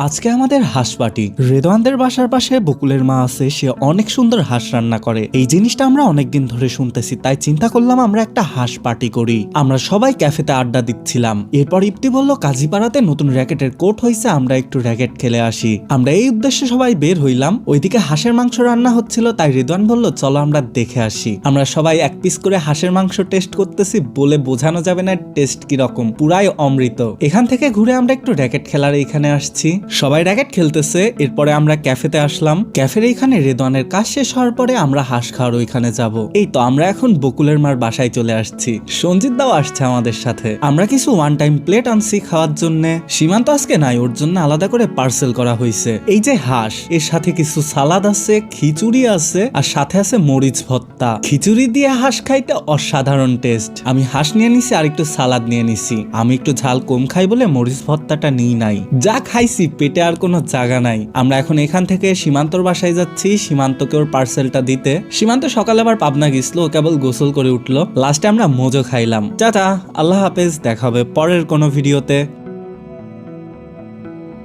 আজকে আমাদের হাঁস পার্টি। রেদওয়ানদের বাসার পাশে বকুলের মা আছে, সে অনেক সুন্দর হাঁস রান্না করে। এই জিনিসটা আমরা অনেকদিন ধরে শুনতেছি, তাই চিন্তা করলাম আমরা একটা হাঁস পার্টি করি। আমরা সবাই ক্যাফেতে আড্ডা দিচ্ছিলাম। এরপর ইপ্তি বলল কাজীপাড়াতে নতুন র্যাকেটের কোর্ট হয়েছে, আমরা একটু র্যাকেট খেলে আসি। আমরা এই উদ্দেশ্যে সবাই বের হইলাম। ওইদিকে হাঁসের মাংস রান্না হচ্ছিল, তাই রেদওয়ান বলল চলো আমরা দেখে আসি। আমরা সবাই এক পিস করে হাঁসের মাংস টেস্ট করতেছি, বলে বোঝানো যাবে না টেস্ট কিরকম, পুরাই অমৃত। এখান থেকে ঘুরে আমরা একটু র্যাকেট খেলার এখানে আসছি। সবাই র্যাকেট খেলতেছে। এরপরে আমরা ক্যাফেতে আসলাম। ক্যাফের এইখানে রেদওয়ানের কাজ শেষ হওয়ার পরে আমরা হাঁস খাওয়ার ওইখানে যাব। এই তো আমরা এখন বকুলের মার বাসায় চলে আসছি। সঞ্জিত দাও আসছে আমাদের সাথে। আমরা কিছু ওয়ান টাইম প্লেট আনছি খাওয়ার জন্য। সীমান্ত আজকে নাই, ওর জন্য আলাদা করে পার্সেল করা হয়েছে। এই যে হাঁস, এর সাথে কিছু সালাদ আছে, খিচুড়ি আছে, আর সাথে আছে মরিচ ভর্তা। খিচুড়ি দিয়ে হাঁস খাইতে অসাধারণ টেস্ট। আমি হাঁস নিয়ে নিছি আর একটু সালাদ নিয়ে নিছি। আমি একটু ঝাল কম খাই বলে মরিচ ভর্তাটা নিই নাই। যা খাইছি পেটে আর কোনো জায়গা নাই। আমরা এখন এখান থেকে সীমান্তর বাসায় যাচ্ছি, সীমান্তকে ওর পার্সেলটা দিতে। সীমান্ত সকালে আবার পাবনা গেছিল, ও কেবল গোসল করে উঠলো। লাস্টে আমরা মোজো খাইলাম। টাটা, আল্লাহ হাফেজ, দেখা হবে পরের কোনো ভিডিওতে।